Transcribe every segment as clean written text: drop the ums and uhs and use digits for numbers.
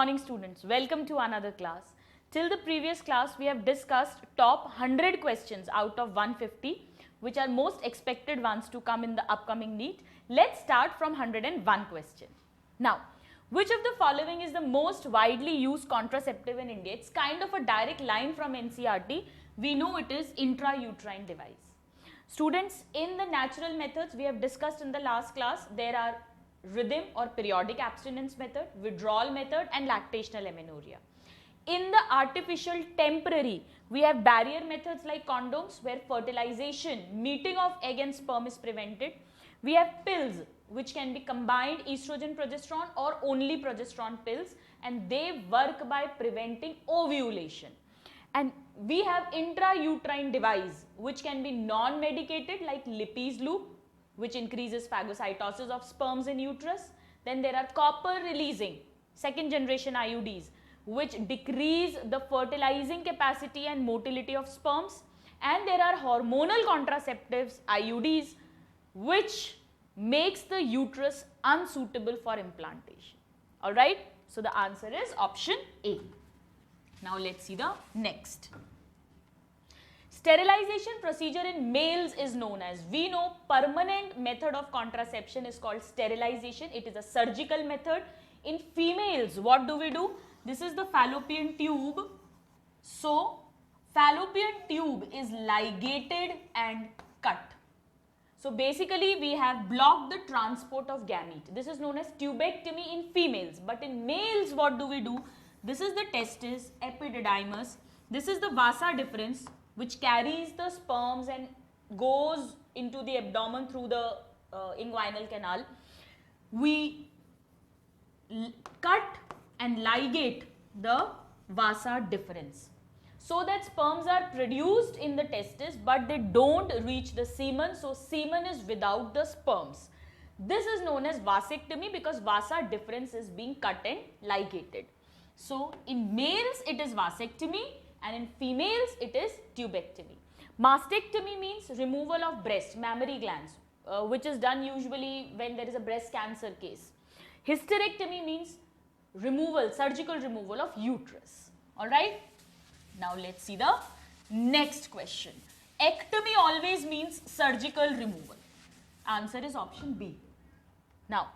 morning students, welcome to another class. Till the previous class we have discussed top 100 questions out of 150 which are most expected ones to come in the upcoming NEET. Let's start from 101 question. Now, which of the following is the most widely used contraceptive in India? It's kind of a direct line from NCERT. We know it is intrauterine device. Students, in the natural methods we have discussed in the last class, there are rhythm or periodic abstinence method, withdrawal method and lactational amenorrhea. In the artificial temporary, we have barrier methods like condoms where fertilization, meeting of egg and sperm is prevented. We have pills which can be combined estrogen progesterone or only progesterone pills, and they work by preventing ovulation. And we have intrauterine device which can be non-medicated like Lippes loop, which increases phagocytosis of sperms in uterus. Then there are copper releasing second generation IUDs which decrease the fertilizing capacity and motility of sperms, and there are hormonal contraceptives IUDs which makes the uterus unsuitable for implantation. Alright, so the answer is option A. Now let's see the next. Sterilization procedure in males is known as, we know permanent method of contraception is called sterilization. It is a surgical method. In females, what do we do? This is the fallopian tube. So, fallopian tube is ligated and cut. So, basically we have blocked the transport of gamete. This is known as tubectomy in females. But in males, what do we do? This is the testis, epididymis. This is the vasa deferens, which carries the sperms and goes into the abdomen through the inguinal canal. We cut and ligate the vasa deferens so that sperms are produced in the testis but they don't reach the semen, so semen is without the sperms. This is known as vasectomy because vasa deferens is being cut and ligated. So in males it is vasectomy, and in females it is tubectomy. Mastectomy means removal of breast, mammary glands, which is done usually when there is a breast cancer case. Hysterectomy means removal, surgical removal of uterus. Alright, now let's see the next question. Ectomy always means surgical removal. Answer is option B. Now,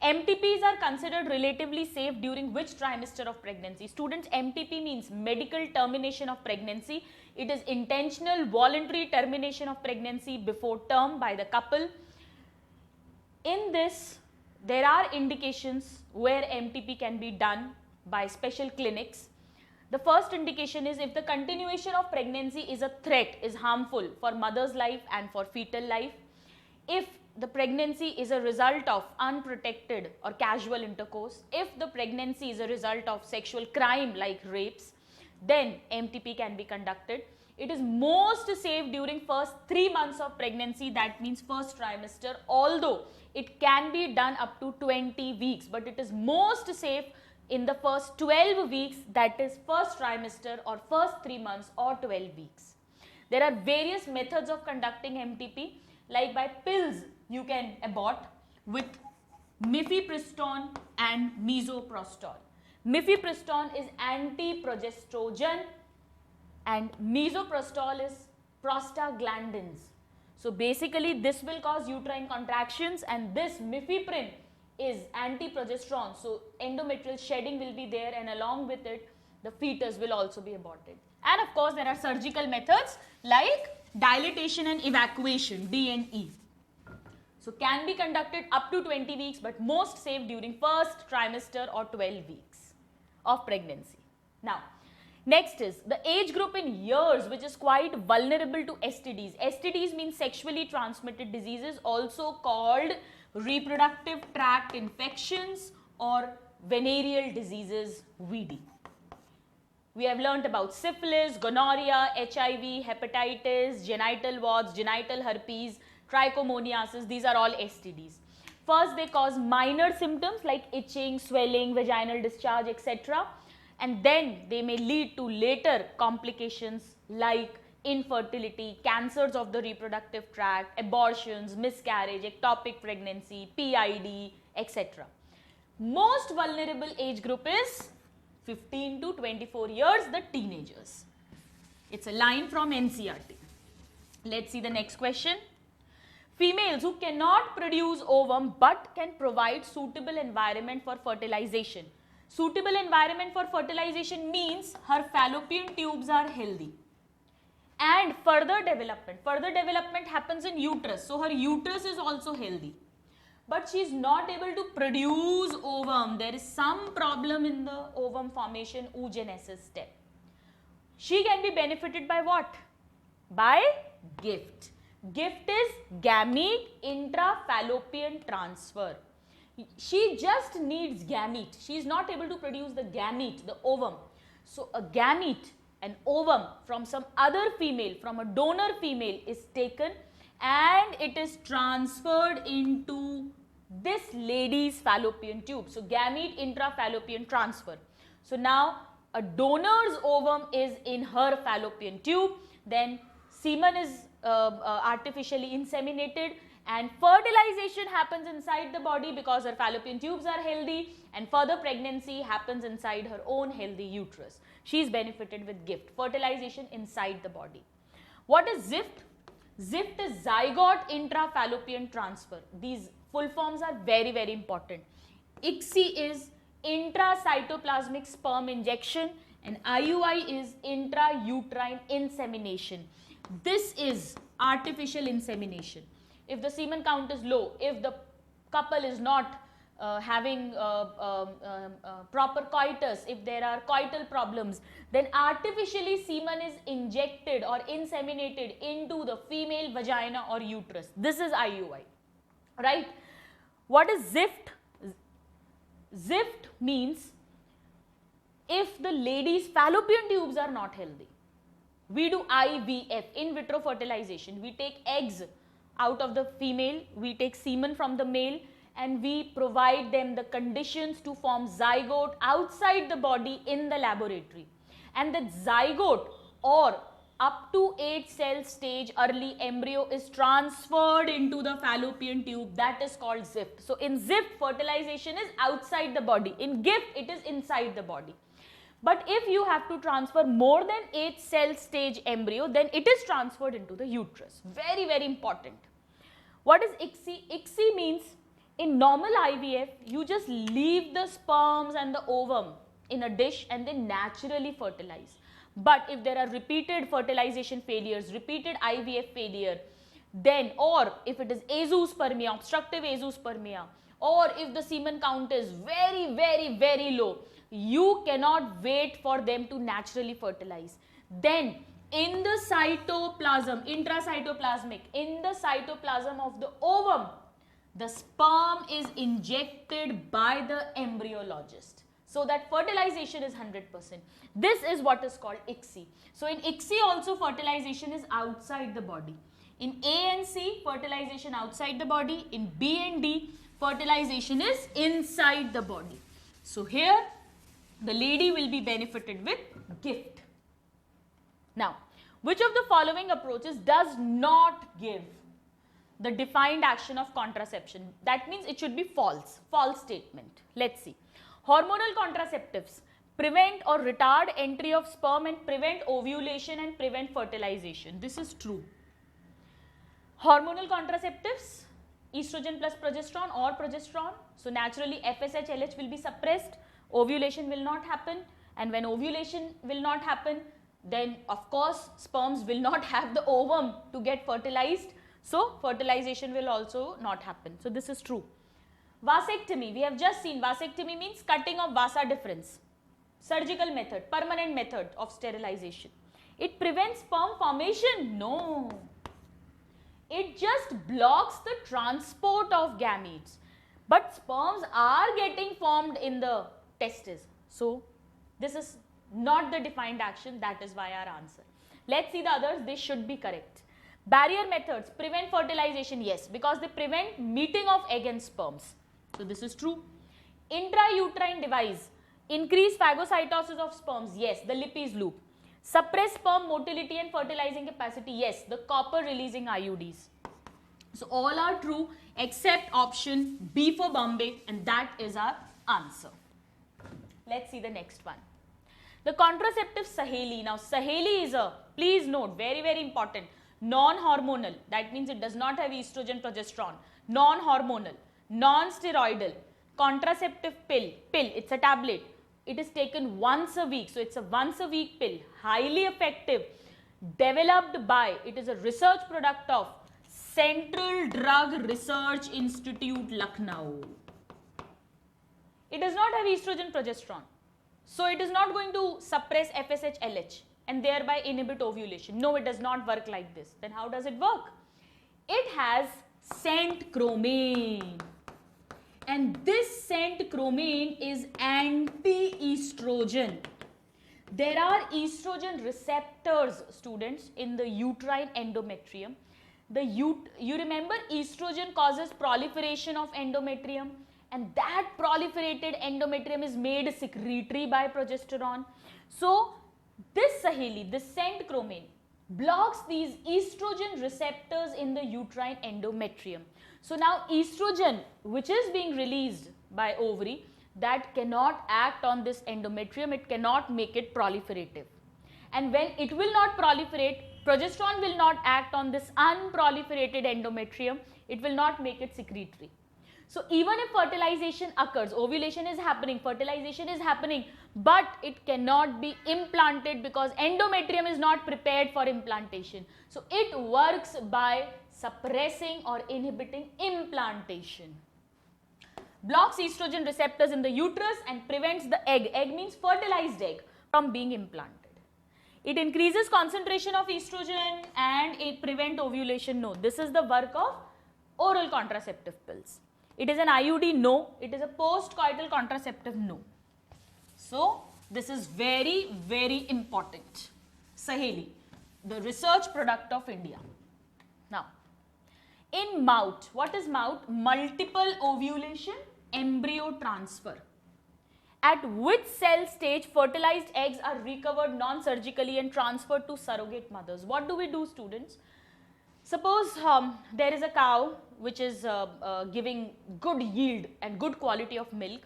MTPs are considered relatively safe during which trimester of pregnancy? Students, MTP means medical termination of pregnancy. It is intentional voluntary termination of pregnancy before term by the couple. In this, there are indications where MTP can be done by special clinics. The first indication is if the continuation of pregnancy is a threat, is harmful for mother's life and for fetal life. If the pregnancy is a result of unprotected or casual intercourse, if the pregnancy is a result of sexual crime like rapes, then MTP can be conducted. It is most safe during first 3 months of pregnancy, that means first trimester, although it can be done up to 20 weeks, but it is most safe in the first 12 weeks, that is first trimester or first 3 months or 12 weeks. There are various methods of conducting MTP, like by pills you can abort with mifepristone and misoprostol. Mifepristone is anti-progestogen and misoprostol is prostaglandins. So basically this will cause uterine contractions, and this mifeprin is anti-progesterone. So endometrial shedding will be there, and along with it the fetus will also be aborted. And of course there are surgical methods like dilatation and evacuation, D&E. So can be conducted up to 20 weeks but most safe during first trimester or 12 weeks of pregnancy. Now, next is the age group in years which is quite vulnerable to STDs. STDs means sexually transmitted diseases, also called reproductive tract infections or venereal diseases, VD. We have learnt about syphilis, gonorrhea, HIV, hepatitis, genital warts, genital herpes, trichomoniasis. These are all STDs. First, they cause minor symptoms like itching, swelling, vaginal discharge, etc. And then they may lead to later complications like infertility, cancers of the reproductive tract, abortions, miscarriage, ectopic pregnancy, PID, etc. Most vulnerable age group is 15 to 24 years, the teenagers. It's a line from NCERT. Let's see the next question. Females who cannot produce ovum but can provide suitable environment for fertilization. Suitable environment for fertilization means her fallopian tubes are healthy. And further development happens in uterus. So her uterus is also healthy. But she is not able to produce ovum. There is some problem in the ovum formation, oogenesis step. She can be benefited by what? By gift. Gift is gamete intrafallopian transfer. She just needs gamete. She is not able to produce the gamete, the ovum. So a gamete, an ovum from some other female, from a donor female is taken and it is transferred into this lady's fallopian tube. So gamete intrafallopian transfer. So now a donor's ovum is in her fallopian tube, then semen is artificially inseminated and fertilization happens inside the body because her fallopian tubes are healthy, and further pregnancy happens inside her own healthy uterus. She is benefited with gift, fertilization inside the body. What is ZIFT? ZIFT is zygote intrafallopian transfer. These full forms are very, very important. ICSI is intracytoplasmic sperm injection and IUI is intrauterine insemination. This is artificial insemination. If the semen count is low, if the couple is not having proper coitus, if there are coital problems, then artificially semen is injected or inseminated into the female vagina or uterus. This is IUI, right? What is ZIFT? ZIFT means if the lady's fallopian tubes are not healthy. We do IVF, in vitro fertilization. We take eggs out of the female, we take semen from the male, and we provide them the conditions to form zygote outside the body in the laboratory. And that zygote or up to 8 cell stage early embryo is transferred into the fallopian tube. That is called ZIFT. So in ZIFT, fertilization is outside the body. In GIFT, it is inside the body. But if you have to transfer more than 8 cell stage embryo, then it is transferred into the uterus. Very, very important. What is ICSI? ICSI means in normal IVF, you just leave the sperms and the ovum in a dish and they naturally fertilize. But if there are repeated fertilization failures, repeated IVF failure, then, or if it is azoospermia, obstructive azoospermia, or if the semen count is very, very, very low, you cannot wait for them to naturally fertilize. Then in the cytoplasm, intracytoplasmic, in the cytoplasm of the ovum, the sperm is injected by the embryologist. So that fertilization is 100%. This is what is called ICSI. So in ICSI also fertilization is outside the body. In A and C, fertilization outside the body. In B and D, fertilization is inside the body. So here, the lady will be benefited with gift. Now, which of the following approaches does not give the defined action of contraception? That means it should be false, false statement. Let's see. Hormonal contraceptives prevent or retard entry of sperm and prevent ovulation and prevent fertilization. This is true. Hormonal contraceptives, estrogen plus progesterone or progesterone. So naturally FSH, LH will be suppressed, ovulation will not happen, and when ovulation will not happen, then of course sperms will not have the ovum to get fertilized. So fertilization will also not happen. So this is true. Vasectomy, we have just seen vasectomy means cutting of vasa deferens. Surgical method, permanent method of sterilization. It prevents sperm formation? No. It just blocks the transport of gametes. But sperms are getting formed in the testes. So this is not the defined action. That is why our answer. Let's see the others. They should be correct. Barrier methods prevent fertilization. Yes, because they prevent meeting of egg and sperms. So this is true. Intrauterine device increase phagocytosis of sperms. Yes, the Lippes loop. Suppress sperm motility and fertilizing capacity. Yes, the copper releasing IUDs. So all are true except option B for Bombay, and that is our answer. Let's see the next one. The contraceptive Saheli. Now, Saheli is a, please note, very, very important, non-hormonal. That means it does not have estrogen, progesterone. Non-hormonal, non-steroidal, contraceptive pill. It's a tablet. It is taken once a week. So, it's a once a week pill. Highly effective. Developed by, it is a research product of Central Drug Research Institute, Lucknow. It does not have estrogen, progesterone. So, it is not going to suppress FSH, LH and thereby inhibit ovulation. No, it does not work like this. Then how does it work? It has centromane. And this centromane is anti-estrogen. There are estrogen receptors, students, in the uterine endometrium. You remember estrogen causes proliferation of endometrium, and that proliferated endometrium is made secretory by progesterone. So, this Saheli, this centromane, blocks these estrogen receptors in the uterine endometrium. So, now estrogen, which is being released by ovary, that cannot act on this endometrium, it cannot make it proliferative. And when it will not proliferate, progesterone will not act on this unproliferated endometrium, it will not make it secretory. So, even if fertilization occurs, ovulation is happening, fertilization is happening, but it cannot be implanted because endometrium is not prepared for implantation. So, it works by suppressing or inhibiting implantation. Blocks estrogen receptors in the uterus and prevents the egg means fertilized egg, from being implanted. It increases concentration of estrogen and it prevents ovulation. No, this is the work of oral contraceptive pills. It is an IUD, no. It is a post-coital contraceptive, no. So, this is very, very important. Saheli, the research product of India. Now, in MOUT, what is MOUT? Multiple ovulation, embryo transfer. At which cell stage fertilized eggs are recovered non-surgically and transferred to surrogate mothers? What do we do, students? Suppose there is a cow which is giving good yield and good quality of milk.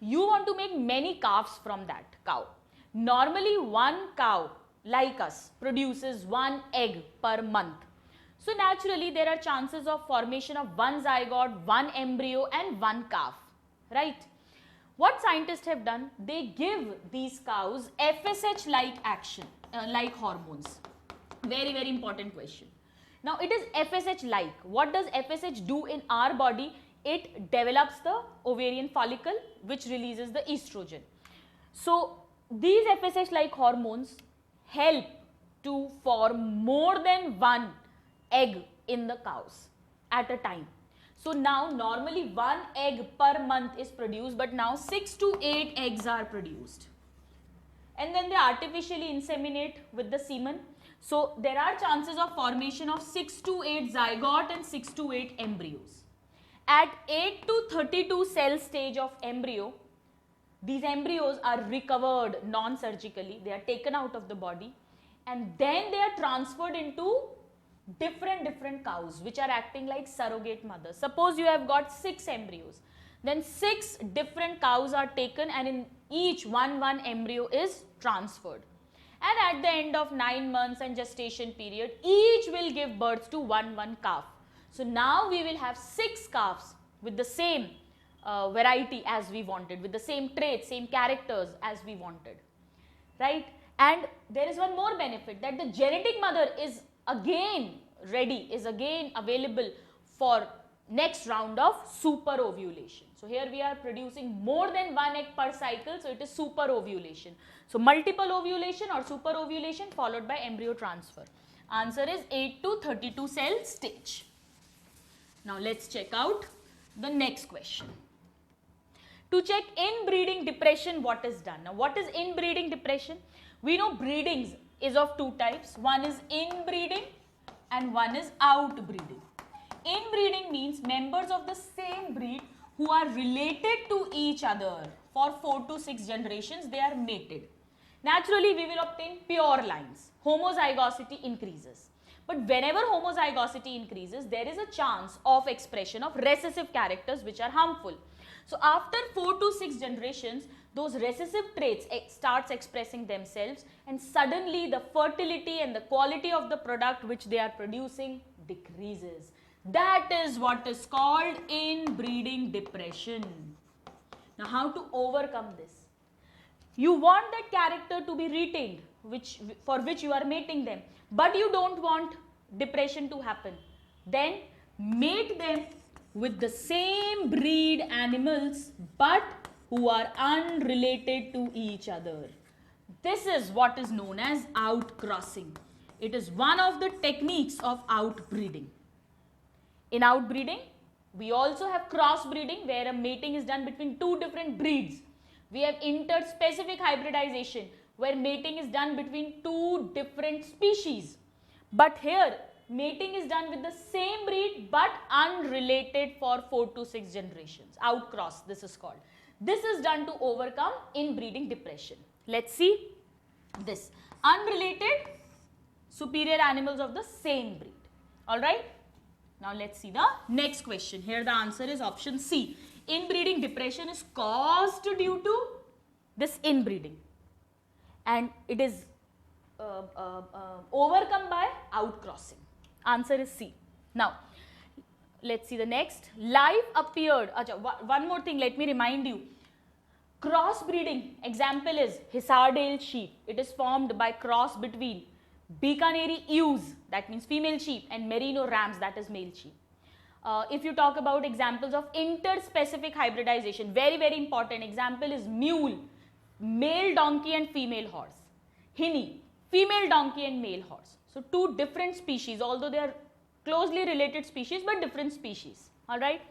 You want to make many calves from that cow. Normally, one cow like us produces one egg per month. So, naturally, there are chances of formation of one zygote, one embryo and one calf, right? What scientists have done, they give these cows FSH-like action, like hormones. Very, very important question. Now, it is FSH-like. What does FSH do in our body? It develops the ovarian follicle which releases the estrogen. So, these FSH-like hormones help to form more than one egg in the cows at a time. So, now normally one egg per month is produced, but now 6 to 8 eggs are produced. And then they artificially inseminate with the semen. So, there are chances of formation of 6 to 8 zygote and 6 to 8 embryos. At 8 to 32 cell stage of embryo, these embryos are recovered non-surgically, they are taken out of the body and then they are transferred into different cows which are acting like surrogate mothers. Suppose you have got 6 embryos, then 6 different cows are taken and in each one embryo is transferred. And at the end of 9 months and gestation period, each will give birth to one calf. So, now we will have 6 calves with the same variety as we wanted, with the same traits, same characters as we wanted, right? And there is one more benefit, that the genetic mother is again ready, is again available for next round of super ovulation. So, here we are producing more than one egg per cycle, so it is super ovulation. So, multiple ovulation or super ovulation followed by embryo transfer. Answer is 8 to 32 cell stage. Now, let us check out the next question. To check inbreeding depression, what is done? Now, what is inbreeding depression? We know breeding is of 2 types. One is inbreeding and one is outbreeding. Inbreeding means members of the same breed who are related to each other for 4 to 6 generations, they are mated. Naturally, we will obtain pure lines. Homozygosity increases. But whenever homozygosity increases, there is a chance of expression of recessive characters which are harmful. So, after 4 to 6 generations, those recessive traits starts expressing themselves, and suddenly the fertility and the quality of the product which they are producing decreases. That is what is called inbreeding depression. Now, how to overcome this? You want that character to be retained, for which you are mating them, but you don't want depression to happen. Then mate them with the same breed animals, but who are unrelated to each other. This is what is known as outcrossing. It is one of the techniques of outbreeding. In outbreeding, we also have crossbreeding, where a mating is done between two different breeds. We have interspecific hybridization, where mating is done between two different species. But here, mating is done with the same breed but unrelated for 4 to 6 generations. Outcross, this is called. This is done to overcome inbreeding depression. Let's see this. Unrelated superior animals of the same breed. Alright. Now let's see the next question. Here the answer is option C. Inbreeding depression is caused due to this inbreeding, and it is overcome by outcrossing. Answer is C. Now let's see the next. Life appeared. One more thing, let me remind you. Crossbreeding example is Hisardale sheep. It is formed by cross between Bikaneri ewes, that means female sheep, and Merino rams, that is male sheep. If you talk about examples of interspecific hybridization, very, very important example is mule, male donkey and female horse. Hinny, female donkey and male horse. So two different species, although they are closely related species but different species. Alright.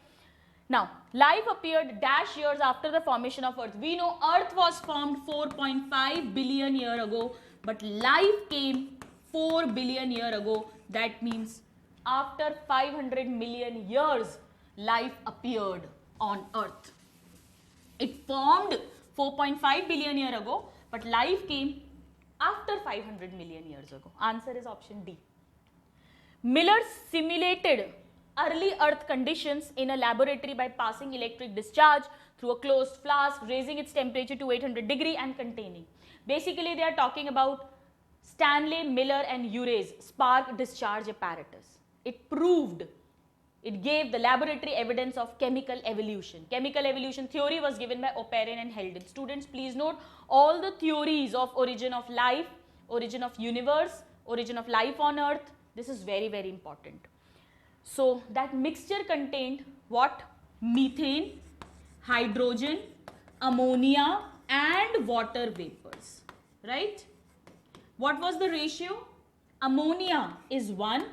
Now, life appeared dash years after the formation of Earth. We know Earth was formed 4.5 billion years ago, but life came 4 billion years ago. That means after 500 million years, life appeared on Earth. It formed 4.5 billion years ago, but life came after 500 million years ago. Answer is option D. Miller simulated early Earth conditions in a laboratory by passing electric discharge through a closed flask, raising its temperature to 800 degree and containing. Basically, they are talking about Stanley, Miller and Urey's spark discharge apparatus. It proved, it gave the laboratory evidence of chemical evolution. Chemical evolution theory was given by Oparin and Heldon. Students, please note all the theories of origin of life, origin of universe, origin of life on Earth. This is very, very important. So that mixture contained what? Methane, hydrogen, ammonia and water vapors, right? What was the ratio? Ammonia is 1,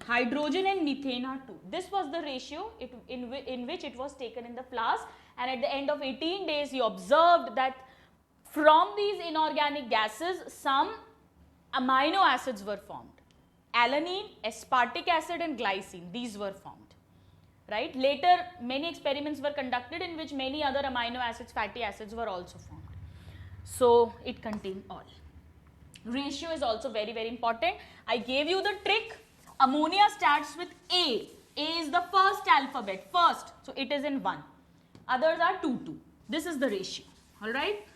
hydrogen and methane are 2. This was the ratio in which it was taken in the flask, and at the end of 18 days you observed that from these inorganic gases some amino acids were formed. Alanine, aspartic acid and glycine, these were formed, right? Later many experiments were conducted in which many other amino acids, fatty acids were also formed. So it contained all. Ratio is also very, very important. I gave you the trick. Ammonia starts with A. A is the first alphabet, first. So it is in 1. Others are 2, 2. This is the ratio. Alright.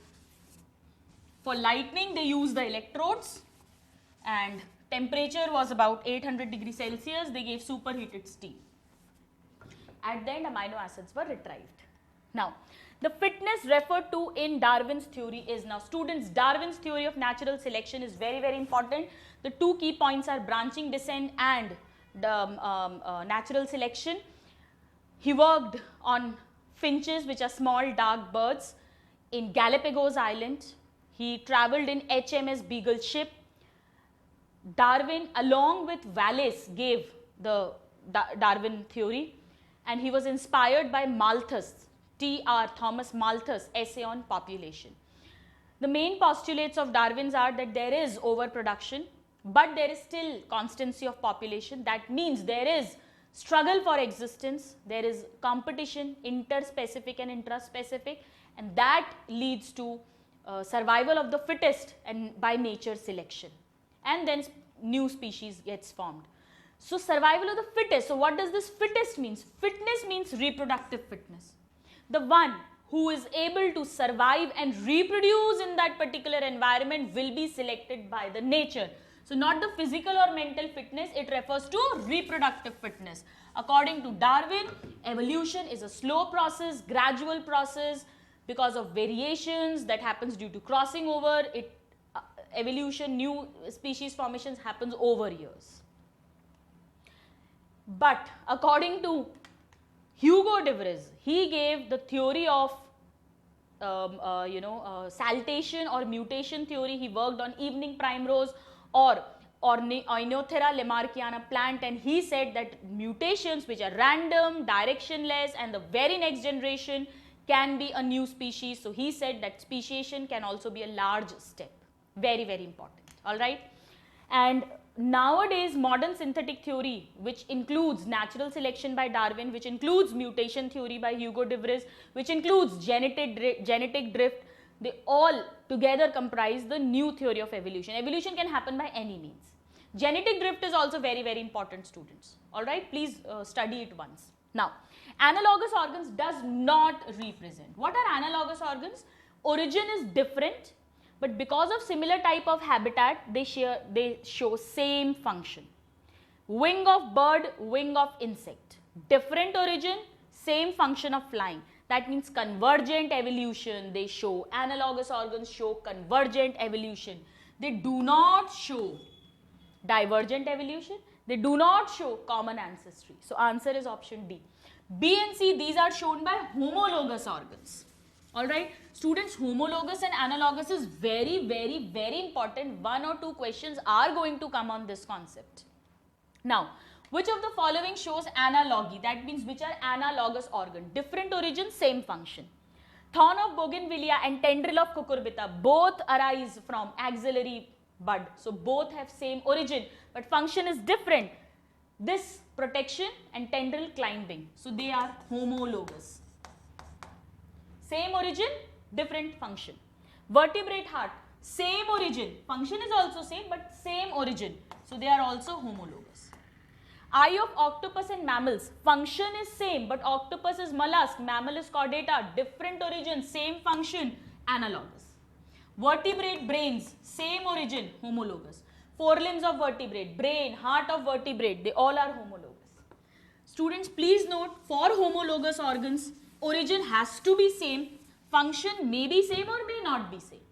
For lightning, they use the electrodes, and temperature was about 800 degrees Celsius. They gave superheated steam. At the end, amino acids were retrieved. Now, the fitness referred to in Darwin's theory is, now students, Darwin's theory of natural selection is very, very important. The two key points are branching descent and the natural selection. He worked on finches, which are small dark birds, in Galapagos Island. He travelled in HMS Beagle ship. Darwin, along with Wallace, gave the Darwin theory, and he was inspired by Malthus, T.R. Thomas Malthus' essay on population. The main postulates of Darwin's are that there is overproduction, but there is still constancy of population. That means there is struggle for existence, there is competition, interspecific and intraspecific, and that leads to survival of the fittest and by nature selection, and then new species gets formed. So survival of the fittest. So what does this fittest means? Fitness means reproductive fitness. The one who is able to survive and reproduce in that particular environment will be selected by the nature. So not the physical or mental fitness, it refers to reproductive fitness. According to Darwin, evolution is a slow process, gradual process, because of variations that happens due to crossing over. Evolution, new species formations happens over years. But according to Hugo de Vries, he gave the theory of saltation or mutation theory. He worked on evening primrose or Oinothera lamarckiana plant, and he said that mutations which are random, directionless, and the very next generation can be a new species. So he said that speciation can also be a large step. Very, very important. All right. And nowadays, modern synthetic theory, which includes natural selection by Darwin, which includes mutation theory by Hugo de Vries, which includes genetic drift, they all together comprise the new theory of evolution. Evolution can happen by any means. Genetic drift is also very, very important, students. All right, please study it once. Now, analogous organs does not represent. What are analogous organs? Origin is different, but because of similar type of habitat, they show same function. Wing of bird, wing of insect. Different origin, same function of flying. That means convergent evolution. They show, analogous organs show convergent evolution. They do not show divergent evolution. They do not show common ancestry. So answer is option D. B and C, these are shown by homologous organs. Alright, students, homologous and analogous is very, very, very important. 1 or 2 questions are going to come on this concept. Now, which of the following shows analogy? That means which are analogous organ? Different origin, same function. Thorn of bougainvillea and tendril of cucurbita both arise from axillary bud. So both have same origin, but function is different. This protection and tendril climbing. So they are homologous. Same origin, different function. Vertebrate heart, same origin. Function is also same, but same origin. So they are also homologous. Eye of octopus and mammals, function is same, but octopus is mollusk, mammal is chordata, different origin, same function, analogous. Vertebrate brains, same origin, homologous. Forelimbs of vertebrate, brain, heart of vertebrate, they all are homologous. Students, please note, for homologous organs, origin has to be same, function may be same or may not be same.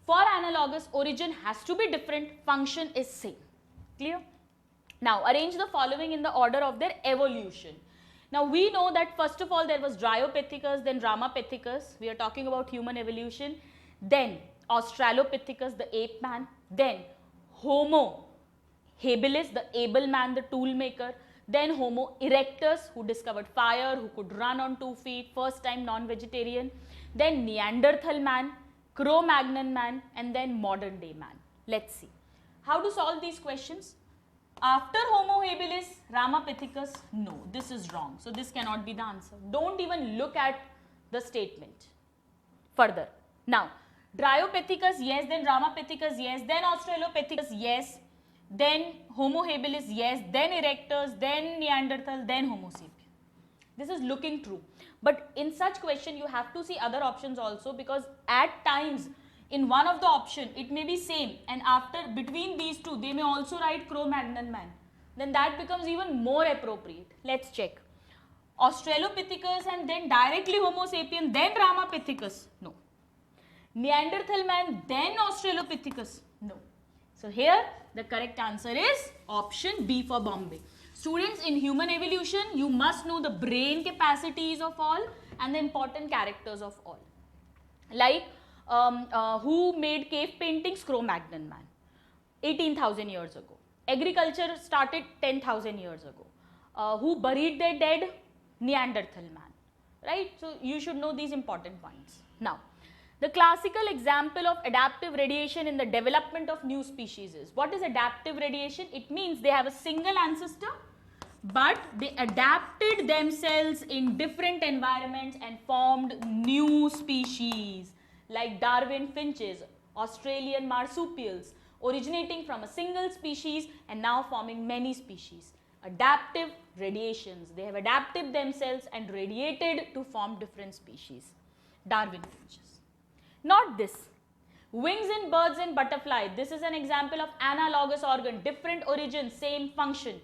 For analogous, origin has to be different, function is same. Clear? Now, arrange the following in the order of their evolution. Now, we know that first of all there was Dryopithecus, then Ramapithecus. We are talking about human evolution. Then Australopithecus, the ape man. Then Homo habilis, the able man, the tool maker. Then Homo erectus, who discovered fire, who could run on 2 feet, first time non-vegetarian. Then Neanderthal man, Cro-Magnon man, and then modern day man. Let's see. How to solve these questions? After Homo habilis, Ramapithecus, no, this is wrong. So this cannot be the answer. Don't even look at the statement further. Now, Dryopithecus, yes, then Ramapithecus, yes, then Australopithecus, yes, then Homo habilis, yes, then Erectus, then Neanderthal, then Homo sapien. This is looking true. But in such question, you have to see other options also, because at times in one of the option, it may be same, and after between these two, they may also write Cro-Magnon man. Then that becomes even more appropriate. Let's check. Australopithecus and then directly Homo sapien, then Ramapithecus. No. Neanderthal man, then Australopithecus. No. So here the correct answer is option B for Bombay. Students, in human evolution, you must know the brain capacities of all and the important characters of all. Like who made cave paintings? Cro-Magnon man, 18,000 years ago. Agriculture started 10,000 years ago. Who buried their dead? Neanderthal man, right? So you should know these important points. Now, the classical example of adaptive radiation in the development of new species is, what is adaptive radiation? It means they have a single ancestor, but they adapted themselves in different environments and formed new species, like Darwin finches, Australian marsupials, originating from a single species and now forming many species. Adaptive radiations, they have adapted themselves and radiated to form different species. Darwin finches. Not this. Wings in birds and butterfly. This is an example of analogous organ. Different origin, same function.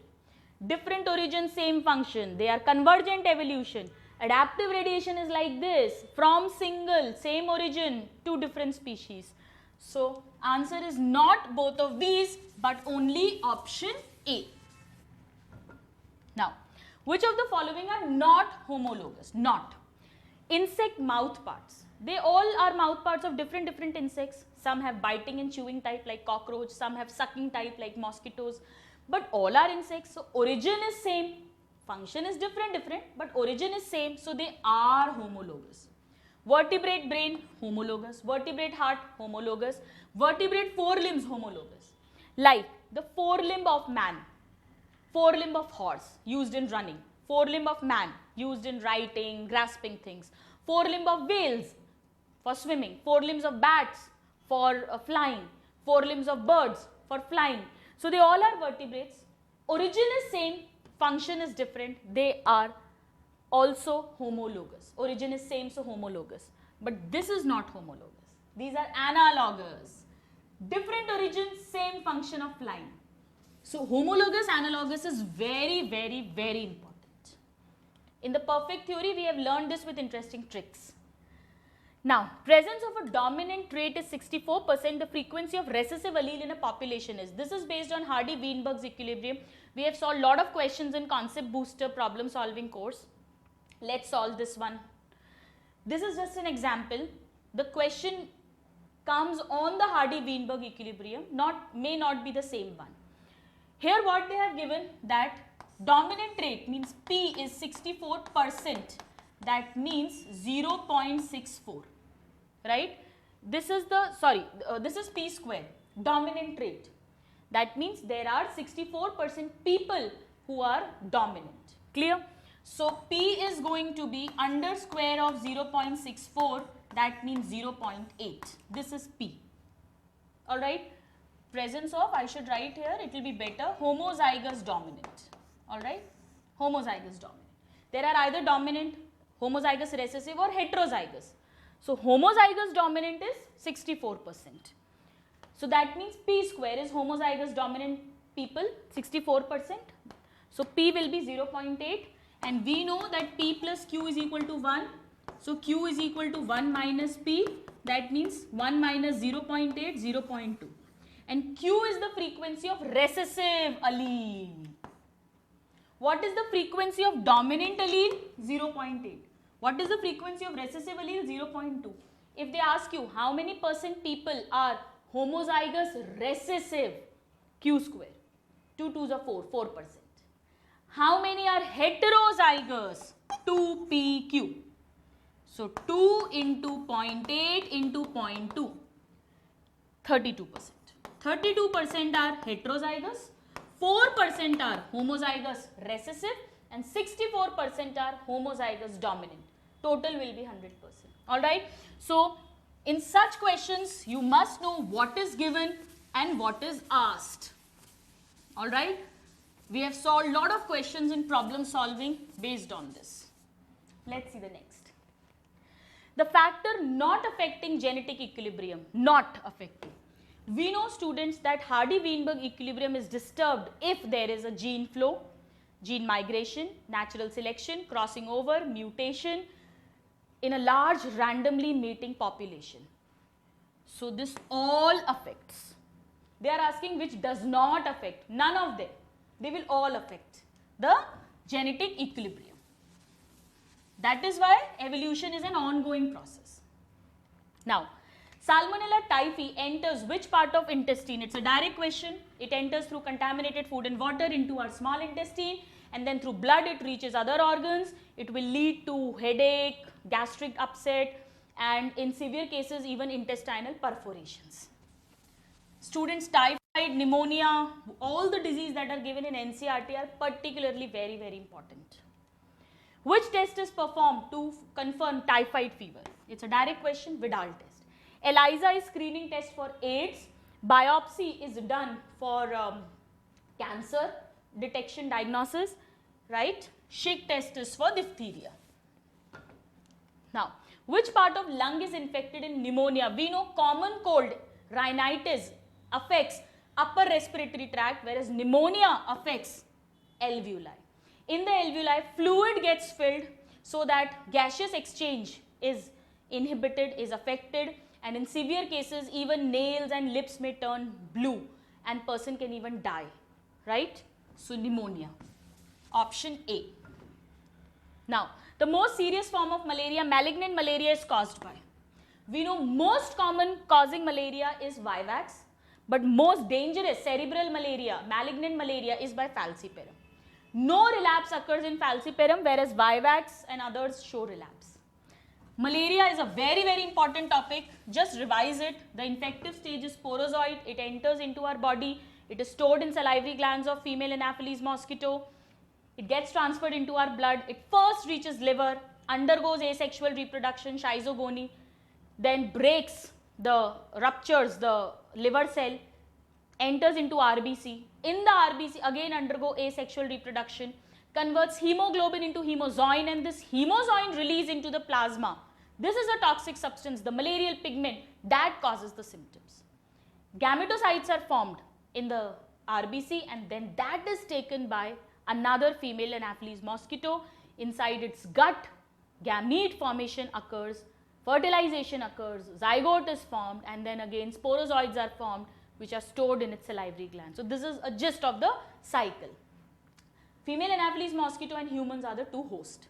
Different origin, same function. They are convergent evolution. Adaptive radiation is like this. From single, same origin, two different species. So, answer is not both of these, but only option A. Now, which of the following are not homologous? Not. Insect mouth parts. They all are mouth parts of different insects. Some have biting and chewing type like cockroach. Some have sucking type like mosquitoes. But all are insects. So, origin is same. Function is different, but origin is same. So, they are homologous. Vertebrate brain, homologous. Vertebrate heart, homologous. Vertebrate forelimbs, homologous. Like the forelimb of man, forelimb of horse used in running, forelimb of man used in writing, grasping things, forelimb of whales for swimming, forelimbs of bats for flying, forelimbs of birds for flying. So, they all are vertebrates. Origin is same, function is different. They are also homologous. Origin is same, so homologous. But this is not homologous. These are analogous. Different origin, same function of flying. So, homologous, analogous is very, very, very important. In the perfect theory, we have learned this with interesting tricks. Now, presence of a dominant trait is 64%. The frequency of recessive allele in a population is. This is based on Hardy-Weinberg's equilibrium. We have solved a lot of questions in concept booster problem solving course. Let's solve this one. This is just an example. The question comes on the Hardy-Weinberg equilibrium, may not be the same one. Here what they have given, that dominant trait means P is 64%. That means 0.64, right? This is this is P square, dominant trait. That means there are 64% people who are dominant. Clear? So, P is going to be under square of 0.64, that means 0.8. This is P. Alright? Presence of, I should write here, it will be better, homozygous dominant. Alright? Homozygous dominant. There are either dominant, homozygous recessive or heterozygous. So, homozygous dominant is 64%. So, that means P square is homozygous dominant people 64%. So, P will be 0.8 and we know that P plus Q is equal to 1. So, Q is equal to 1 minus P, that means 1 minus 0.8, 0.2. And Q is the frequency of recessive allele. What is the frequency of dominant allele? 0.8. What is the frequency of recessive allele? 0.2. If they ask you how many percent people are homozygous recessive, Q square, 2 2s are 4, 4%. How many are heterozygous? 2PQ. So, 2 into 0.8 into 0.2, 32%. 32% are heterozygous, 4% are homozygous recessive and 64% are homozygous dominant. Total will be 100%. Alright. So, in such questions, you must know what is given and what is asked. Alright. We have solved a lot of questions in problem solving based on this. Let's see the next. The factor not affecting genetic equilibrium, not affecting. We know, students, that Hardy-Weinberg equilibrium is disturbed if there is a gene flow, gene migration, natural selection, crossing over, mutation in a large randomly mating population. So, this all affects. They are asking which does not affect. None of them. They will all affect the genetic equilibrium. That is why evolution is an ongoing process. Now, Salmonella typhi enters which part of intestine? It's a direct question. It enters through contaminated food and water into our small intestine, and then through blood it reaches other organs. It will lead to headache, gastric upset, and in severe cases even intestinal perforations. Students, typhoid, pneumonia, all the diseases that are given in NCERT are particularly very, very important. Which test is performed to confirm typhoid fever? It's a direct question, Vidal test. ELISA is screening test for AIDS. Biopsy is done for cancer detection diagnosis, right? Schick test is for diphtheria. Now, Which part of lung is infected in pneumonia? We know common cold, rhinitis, affects upper respiratory tract, whereas pneumonia affects alveoli. In the alveoli, fluid gets filled so that gaseous exchange is inhibited, is affected, and in severe cases, even nails and lips may turn blue and person can even die, right? So, pneumonia. Option A. Now, the most serious form of malaria, malignant malaria, is caused by, we know most common causing malaria is vivax, but most dangerous cerebral malaria, malignant malaria, is by falciparum. No relapse occurs in falciparum, whereas vivax and others show relapse. Malaria is a very, very important topic. Just revise it. The infective stage is sporozoid. It enters into our body. It is stored in salivary glands of female Anopheles mosquito. It gets transferred into our blood. It first reaches liver, undergoes asexual reproduction, schizogony, then breaks ruptures the liver cell, enters into RBC. In the RBC, again undergo asexual reproduction, converts hemoglobin into hemozoin, and this hemozoin release into the plasma. This is a toxic substance, the malarial pigment, that causes the symptoms. Gametocytes are formed in the RBC, and then that is taken by another female Anopheles mosquito. Inside its gut, gamete formation occurs, fertilization occurs, zygote is formed, and then again sporozoids are formed, which are stored in its salivary gland. So, this is a gist of the cycle. Female Anopheles mosquito and humans are the two hosts.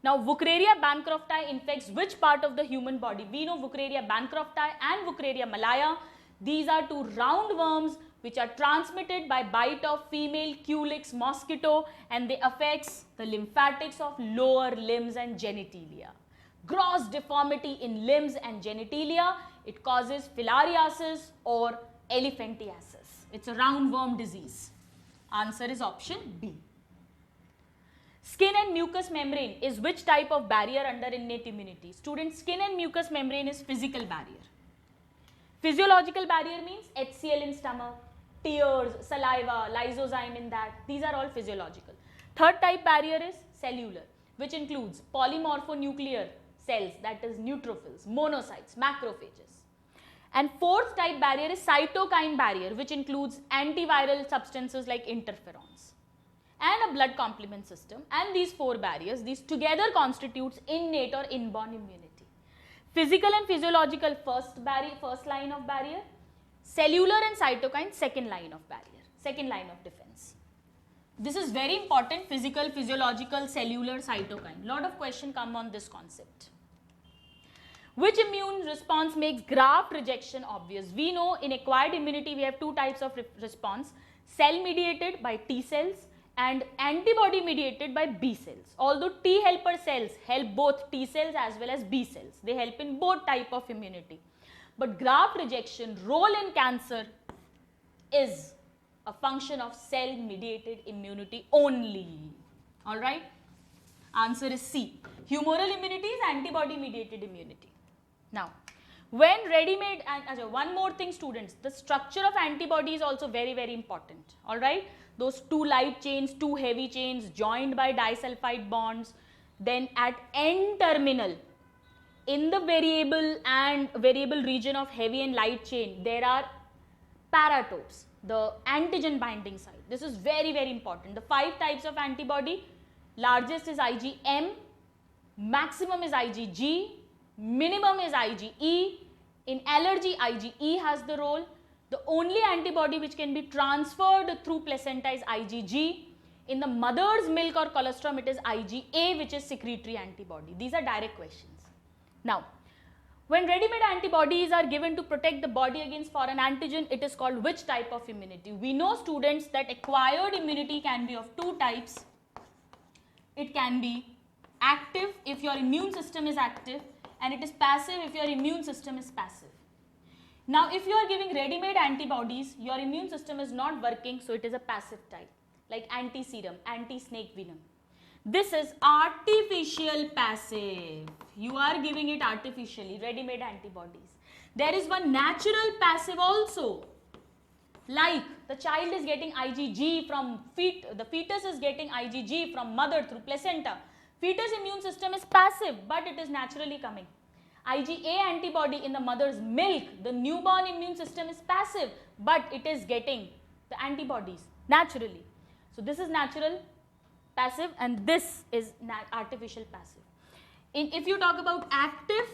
Now, Wuchereria bancrofti infects which part of the human body? We know Wuchereria bancrofti and Wuchereria malaya. These are two roundworms which are transmitted by bite of female Culex mosquito, and they affects the lymphatics of lower limbs and genitalia. Gross deformity in limbs and genitalia. It causes filariasis or elephantiasis. It's a roundworm disease. Answer is option B. Skin and mucous membrane is which type of barrier under innate immunity? Students, skin and mucous membrane is physical barrier. Physiological barrier means HCl in stomach, tears, saliva, lysozyme in that. These are all physiological. Third type barrier is cellular, which includes polymorphonuclear cells, that is neutrophils, monocytes, macrophages. And fourth type barrier is cytokine barrier, which includes antiviral substances like interferons and a blood complement system. And these four barriers, these together constitutes innate or inborn immunity. Physical and physiological first line of barrier, cellular and cytokine second line of barrier, second line of defense. This is very important, physical, physiological, cellular, cytokine. Lot of questions come on this concept. Which immune response makes graft rejection obvious? We know in acquired immunity we have two types of response, cell mediated by T cells and antibody mediated by B cells. Although T helper cells help both T cells as well as B cells, they help in both type of immunity. But graft rejection role in cancer is a function of cell mediated immunity only. Alright? Answer is C. Humoral immunity is antibody mediated immunity. Now, when ready-made, and one more thing students, the structure of antibody is also very, very important. Alright? Those two light chains, two heavy chains joined by disulfide bonds. Then at N terminal, in the variable region of heavy and light chain, there are paratopes, the antigen binding site. This is very, very important. The 5 types of antibody, largest is IgM, maximum is IgG, minimum is IgE. In allergy, IgE has the role. The only antibody which can be transferred through placenta is IgG. In the mother's milk or colostrum, it is IgA, which is secretory antibody. These are direct questions. Now, when ready-made antibodies are given to protect the body against foreign antigen, it is called which type of immunity? We know students that acquired immunity can be of two types. It can be active if your immune system is active, and it is passive if your immune system is passive. Now, if you are giving ready-made antibodies, your immune system is not working, so it is a passive type, like anti-serum, anti-snake venom. This is artificial passive. You are giving it artificially, ready-made antibodies. There is one natural passive also, like the child is getting IgG from the fetus is getting IgG from mother through placenta. Fetus immune system is passive, but it is naturally coming. IgA antibody in the mother's milk, the newborn immune system is passive, but it is getting the antibodies naturally. So this is natural passive and this is artificial passive. If you talk about active,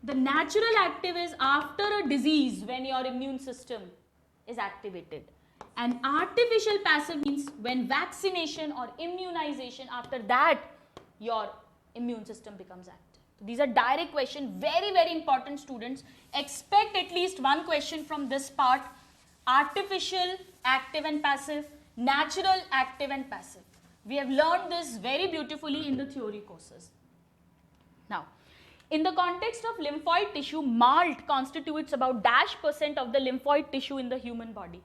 the natural active is after a disease when your immune system is activated. And artificial passive means when vaccination or immunization, after that your immune system becomes active. These are direct questions, very, very important, students. Expect at least one question from this part. Artificial, active and passive, natural, active and passive. We have learned this very beautifully in the theory courses. Now, in the context of lymphoid tissue, malt constitutes about % of the lymphoid tissue in the human body.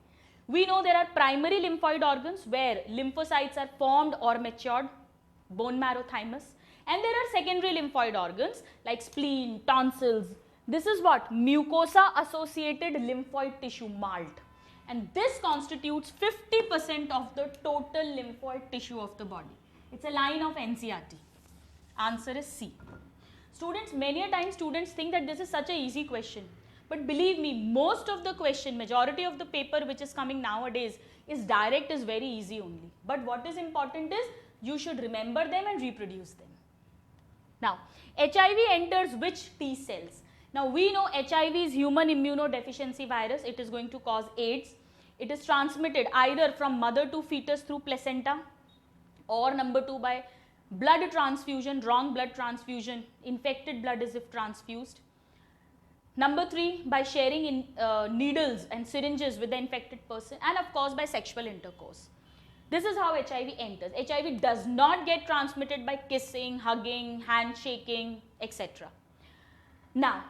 We know there are primary lymphoid organs where lymphocytes are formed or matured, bone marrow, thymus. And there are secondary lymphoid organs like spleen, tonsils. This is what? Mucosa associated lymphoid tissue, malt. And this constitutes 50% of the total lymphoid tissue of the body. It's a line of NCERT. Answer is C. Students, many a time students think that this is such an easy question. But believe me, most of the question, majority of the paper which is coming nowadays is direct, is very easy only. But what is important is you should remember them and reproduce them. Now, HIV enters which T cells? Now, we know HIV is human immunodeficiency virus. It is going to cause AIDS. It is transmitted either from mother to fetus through placenta, or number 2 by blood transfusion, wrong blood transfusion, infected blood is if transfused. Number 3 by sharing in, needles and syringes with the infected person, and of course by sexual intercourse. This is how HIV enters. HIV does not get transmitted by kissing, hugging, handshaking, etc. Now,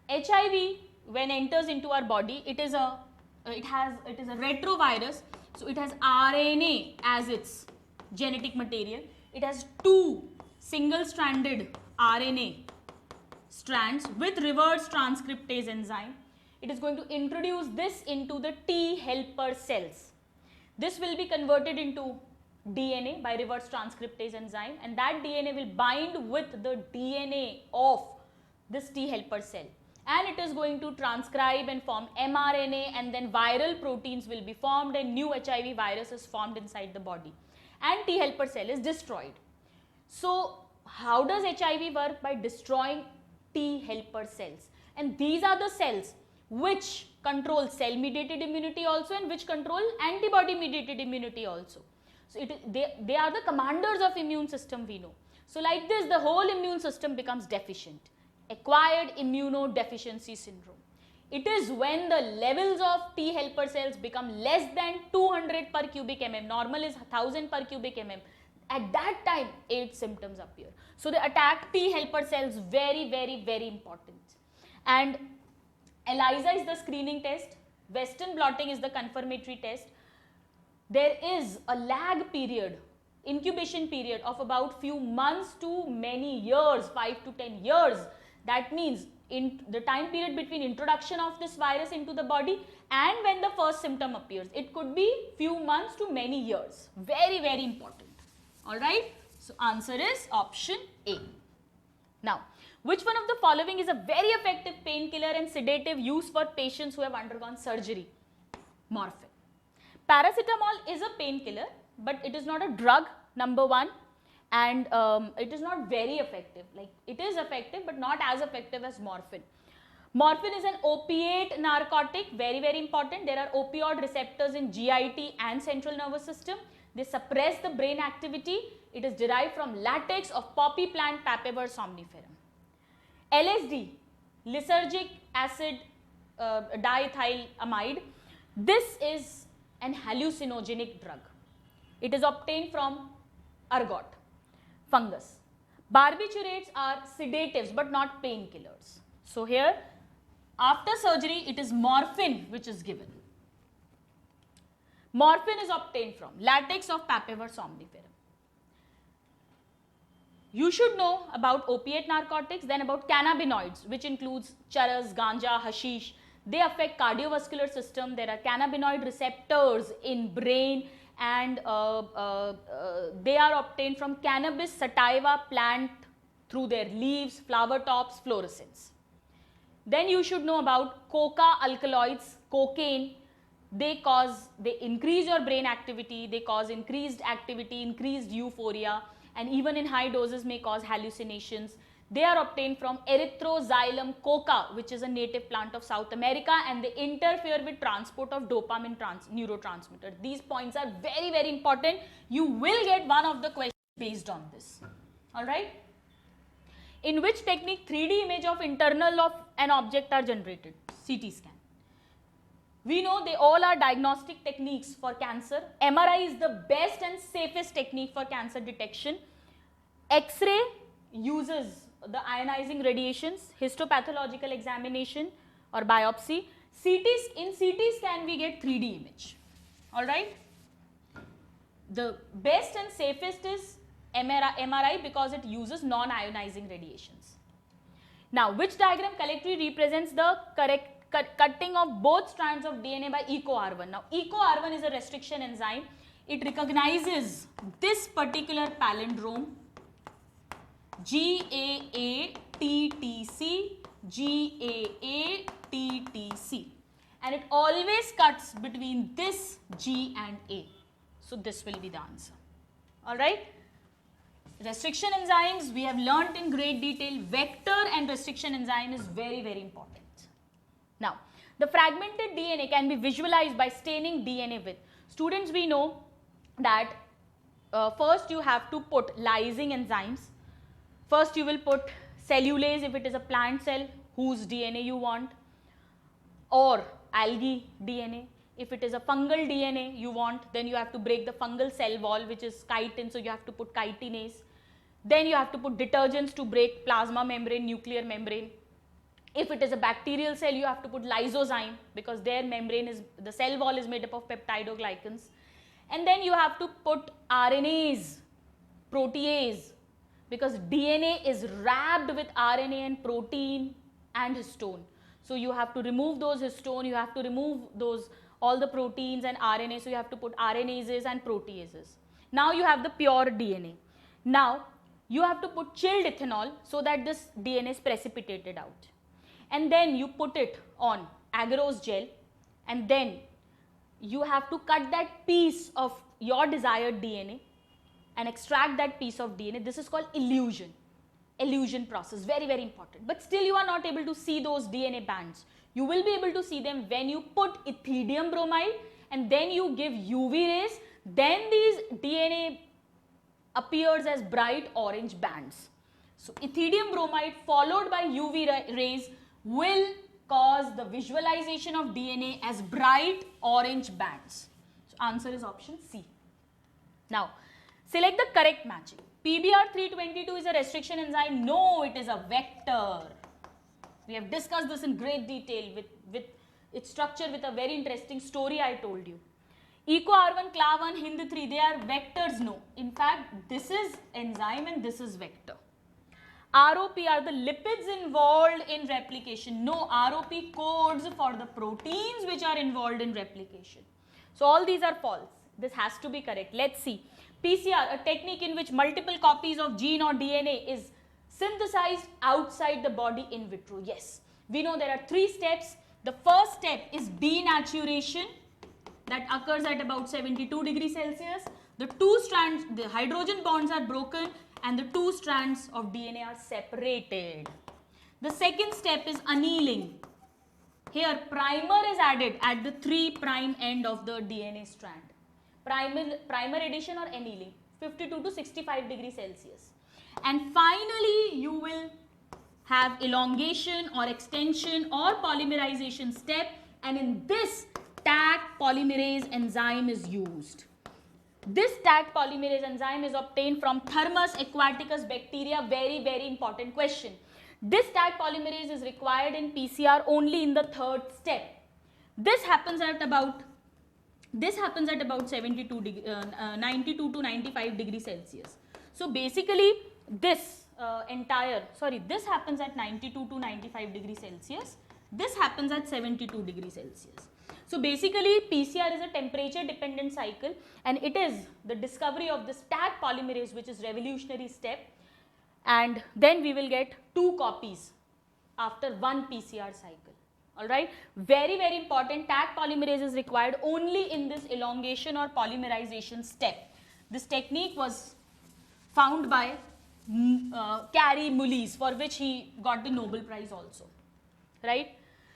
HIV when enters into our body, it is a retrovirus, so it has RNA as its genetic material. It has 2 single-stranded RNA strands with reverse transcriptase enzyme. It is going to introduce this into the T helper cells. This will be converted into DNA by reverse transcriptase enzyme, and that DNA will bind with the DNA of this T helper cell, and it is going to transcribe and form mRNA, and then viral proteins will be formed and new HIV virus is formed inside the body, and T helper cell is destroyed. So how does HIV work? By destroying T helper cells, and these are the cells which control cell mediated immunity also and which control antibody mediated immunity also. So they are the commanders of immune system, we know. So like this, the whole immune system becomes deficient. Acquired immunodeficiency syndrome. It is when the levels of T helper cells become less than 200 per cubic mm, normal is 1000 per cubic mm. At that time, AIDS symptoms appear. So they attack T helper cells, very, very, very important. And ELISA is the screening test, Western blotting is the confirmatory test. There is a lag period, incubation period of about few months to many years, 5 to 10 years. That means in the time period between introduction of this virus into the body and when the first symptom appears. It could be few months to many years. Very, very important. Alright. So answer is option A. Now, which one of the following is a very effective painkiller and sedative used for patients who have undergone surgery? Morphine. Paracetamol is a painkiller, but it is not a drug, number 1, and it is not very effective. Like, it is effective but not as effective as morphine. Morphine is an opiate narcotic, very, very important. There are opioid receptors in GIT and central nervous system. They suppress the brain activity. It is derived from latex of poppy plant Papaver somniferum. LSD, lysergic acid diethylamide. This is an hallucinogenic drug. It is obtained from ergot, fungus. Barbiturates are sedatives but not painkillers. So here, after surgery, it is morphine which is given. Morphine is obtained from latex of Papaver somniferum. You should know about opiate narcotics, then about cannabinoids, which includes charas, ganja, hashish. They affect cardiovascular system. There are cannabinoid receptors in brain and they are obtained from cannabis sativa plant through their leaves, flower tops, fluorescence. Then you should know about coca alkaloids, cocaine. They increase your brain activity, they cause increased activity, increased euphoria, and even in high doses may cause hallucinations. They are obtained from Erythroxylum coca, which is a native plant of South America, and they interfere with transport of dopamine neurotransmitter. These points are very, very important. You will get one of the questions based on this. Alright? In which technique 3D image of internal of an object are generated? CT scan. We know they all are diagnostic techniques for cancer. MRI is the best and safest technique for cancer detection. X-ray uses the ionizing radiations, histopathological examination or biopsy. In CT scan we get 3D image. Alright? The best and safest is MRI because it uses non-ionizing radiations. Now, which diagram correctly represents the cutting of both strands of DNA by EcoR1? Now, EcoR1 is a restriction enzyme. It recognizes this particular palindrome GAATTC, GAATTC, and it always cuts between this G and A. So, this will be the answer. Alright? Restriction enzymes we have learnt in great detail. Vector and restriction enzyme is very, very important. Now, the fragmented DNA can be visualized by staining DNA with. Students, we know that first you have to put lysing enzymes. First you will put cellulase if it is a plant cell whose DNA you want, or algae DNA. If it is a fungal DNA you want, then you have to break the fungal cell wall, which is chitin, so you have to put chitinase. Then you have to put detergents to break plasma membrane, nuclear membrane. If it is a bacterial cell, you have to put lysozyme because their membrane is, the cell wall is made up of peptidoglycans. And then you have to put RNase, protease, because DNA is wrapped with RNA and protein and histone. So you have to remove those histone, you have to remove those all the proteins and RNA, so you have to put RNases and proteases. Now you have the pure DNA. Now you have to put chilled ethanol so that this DNA is precipitated out. And then you put it on agarose gel, and then you have to cut that piece of your desired DNA and extract that piece of DNA. This is called elution process, very, very important. But still you are not able to see those DNA bands. You will be able to see them when you put ethidium bromide and then you give UV rays, then these DNA appears as bright orange bands. So ethidium bromide followed by UV rays will cause the visualization of DNA as bright orange bands. So answer is option C. Now, select the correct matching. PBR322 is a restriction enzyme. No, it is a vector. We have discussed this in great detail with its structure, with a very interesting story I told you. EcoR1, CLA1, HIND3, they are vectors. No, in fact, this is enzyme and this is vector. ROP are the lipids involved in replication. No, ROP codes for the proteins which are involved in replication. So all these are false. This has to be correct. Let's see. PCR, a technique in which multiple copies of gene or DNA is synthesized outside the body in vitro. Yes, we know there are 3 steps. The first step is denaturation that occurs at about 72 degrees Celsius. The 2 strands, the hydrogen bonds are broken and the 2 strands of DNA are separated. The second step is annealing. Here primer is added at the 3' end of the DNA strand. Primer addition or annealing, 52 to 65 degrees Celsius. And finally you will have elongation or extension or polymerization step, and in this Taq polymerase enzyme is used. This Taq polymerase enzyme is obtained from Thermus aquaticus bacteria. Very, very important question. This Taq polymerase is required in PCR only in the 3rd step. This happens at about 92 to 95 degrees Celsius. So basically this this happens at 92 to 95 degrees Celsius. This happens at 72 degrees Celsius. So basically PCR is a temperature dependent cycle, and it is the discovery of this Taq polymerase which is revolutionary step, and then we will get 2 copies after 1 PCR cycle. Alright, very very important. Taq polymerase is required only in this elongation or polymerization step. This technique was found by Carey Mullis, for which he got the Nobel Prize also, right?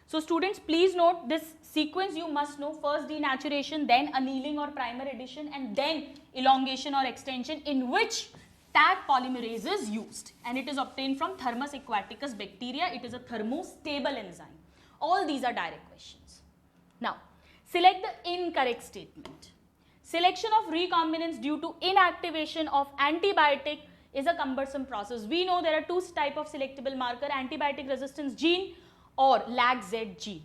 So students, please note this sequence you must know: first denaturation, then annealing or primer addition, and then elongation or extension, in which Taq polymerase is used, and it is obtained from Thermus aquaticus bacteria. It is a thermostable enzyme. All these are direct questions. Now, select the incorrect statement. Selection of recombinants due to inactivation of antibiotic is a cumbersome process. We know there are 2 types of selectable marker: antibiotic resistance gene or LAC-Z gene.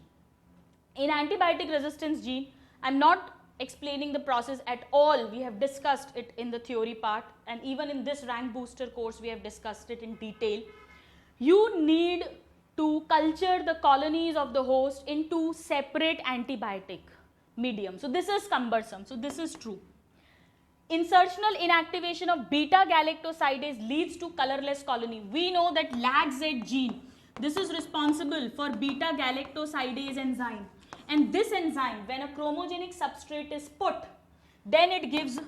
In antibiotic resistance gene, I am not explaining the process at all. We have discussed it in the theory part, and even in this rank booster course we have discussed it in detail. You need to culture the colonies of the host into separate antibiotic medium. So this is cumbersome. So this is true. Insertional inactivation of beta galactosidase leads to colorless colony. We know that LAC-Z gene, this is responsible for beta galactosidase enzyme, and this enzyme, when a chromogenic substrate is put, then it gives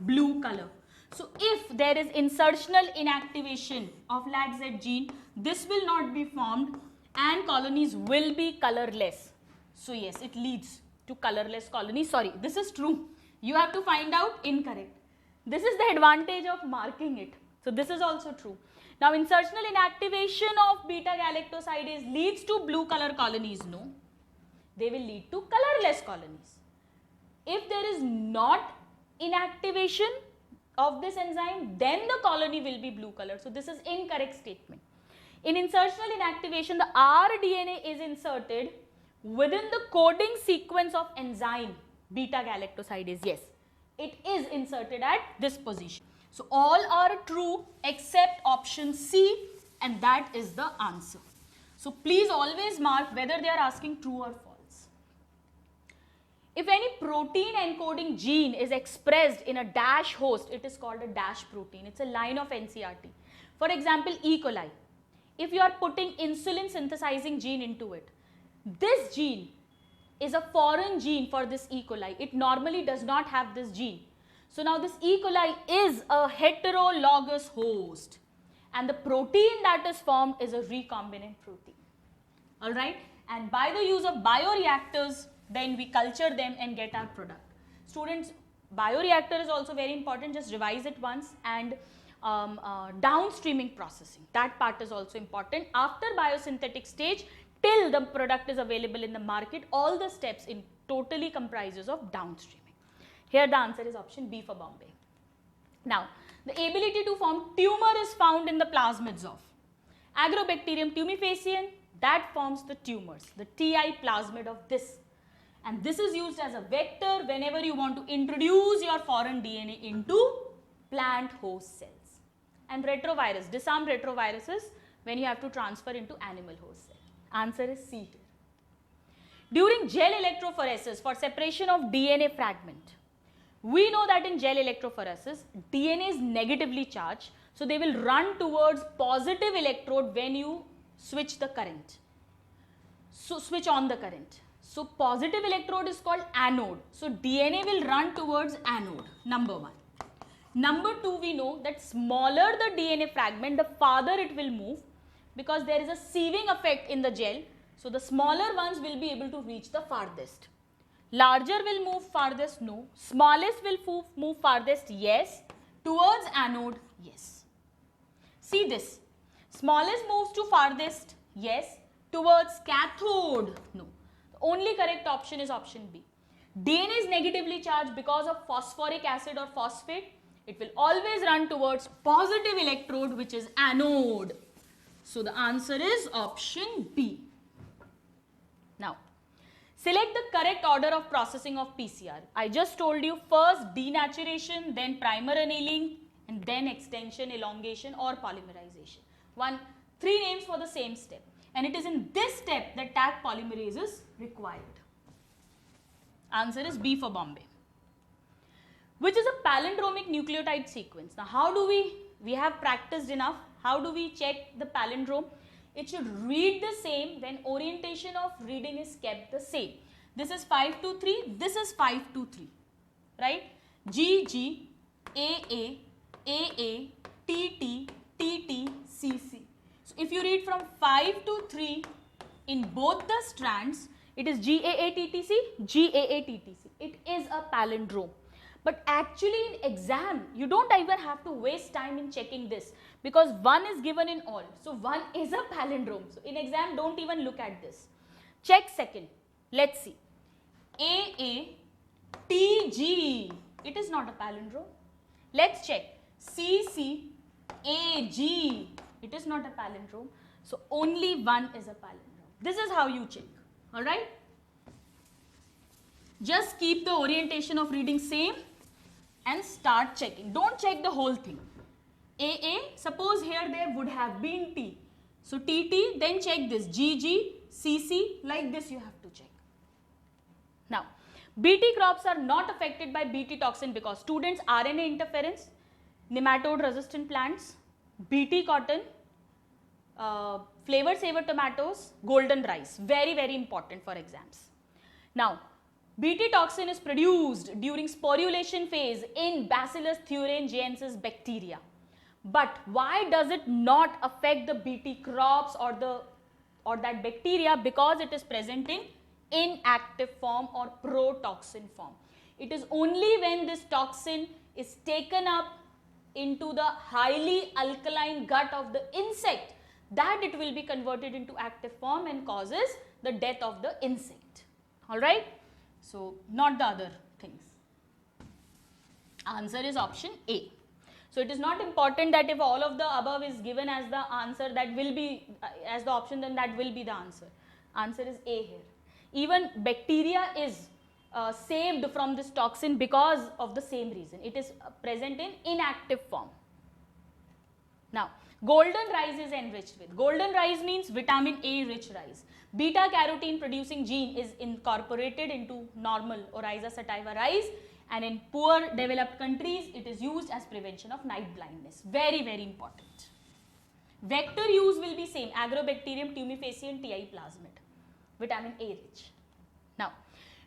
blue color. So if there is insertional inactivation of LAC-Z gene, this will not be formed and colonies will be colorless. So yes, it leads to colorless colonies. Sorry, this is true. You have to find out incorrect. This is the advantage of marking it. So this is also true. Now, insertional inactivation of beta galactosidase leads to blue color colonies. No, they will lead to colorless colonies. If there is not inactivation of this enzyme, then the colony will be blue color. So this is incorrect statement. In insertional inactivation, the rDNA is inserted within the coding sequence of enzyme beta galactosidase. Yes, it is inserted at this position. So all are true except option C, and that is the answer. So please always mark whether they are asking true or false. If any protein encoding gene is expressed in a dash host, it is called a dash protein. It's a line of NCERT. For example, E. coli. If you are putting insulin synthesizing gene into it, this gene is a foreign gene for this E. coli. It normally does not have this gene. So now this E. coli is a heterologous host, and the protein that is formed is a recombinant protein. Alright, and by the use of bioreactors, then we culture them and get our product. Students, bioreactor is also very important. Just revise it once. And downstreaming processing, that part is also important. After biosynthetic stage, till the product is available in the market, all the steps in totally comprises of downstreaming. Here the answer is option B for Bombay. Now, the ability to form tumor is found in the plasmids of Agrobacterium tumefaciens, that forms the tumors, the Ti plasmid of this. And this is used as a vector whenever you want to introduce your foreign DNA into plant host cells. And retrovirus, disarm retroviruses when you have to transfer into animal host cell. Answer is C here. During gel electrophoresis for separation of DNA fragment, we know that in gel electrophoresis, DNA is negatively charged, so they will run towards positive electrode when you switch the current. So switch on the current. So positive electrode is called anode. So DNA will run towards anode, number 1. Number 2, we know that smaller the DNA fragment, the farther it will move, because there is a sieving effect in the gel. So the smaller ones will be able to reach the farthest. Larger will move farthest, no. Smallest will move farthest, yes. Towards anode, yes. See this. Smallest moves to farthest, yes. Towards cathode, no. The only correct option is option B. DNA is negatively charged because of phosphoric acid or phosphate. It will always run towards positive electrode, which is anode. So the answer is option B. Now, select the correct order of processing of PCR. I just told you, first denaturation, then primer annealing, and then extension, elongation or polymerization. 3 names for the same step. And it is in this step that Taq polymerase is required. Answer is B for Bombay. Which is a palindromic nucleotide sequence. Now, how do we have practiced enough. How do we check the palindrome? It should read the same when orientation of reading is kept the same. This is 523, this is 523, right? GG, AA, AA, TT, TT, CC. So, if you read from 5 to 3 in both the strands, it is GAA-TTC, GAA-TTC. It is a palindrome. But actually in exam, you don't even have to waste time in checking this because 1 is given in all. So, 1 is a palindrome. So, in exam, don't even look at this. Check second. Let's see. AA, TG. It is not a palindrome. Let's check. CC, AG. It is not a palindrome. So, only 1 is a palindrome. This is how you check. Alright. Just keep the orientation of reading same and start checking. Don't check the whole thing. AA, suppose here there would have been T. So, TT, then check this. GG, CC, like this you have to check. Now, BT crops are not affected by BT toxin because students RNA interference, nematode resistant plants, BT cotton, flavor saver tomatoes, golden rice. Very, very important for exams. Now, BT toxin is produced during sporulation phase in Bacillus thuringiensis bacteria. But why does it not affect the BT crops or that bacteria? Because it is present in inactive form or protoxin form. It is only when this toxin is taken up into the highly alkaline gut of the insect that it will be converted into active form and causes the death of the insect. Alright. So, not the other things. Answer is option A. So, it is not important that if all of the above is given as the answer, that will be as the option, then that will be the answer. Answer is A here. Even bacteria is saved from this toxin because of the same reason. It is present in inactive form. Now, golden rice is enriched with. Golden rice means vitamin A rich rice. Beta carotene producing gene is incorporated into normal Oryza sativa rice, and in poor developed countries it is used as prevention of night blindness. Very, very important. Vector use will be same. Agrobacterium tumefacium Ti plasmid. Vitamin A rich. Now,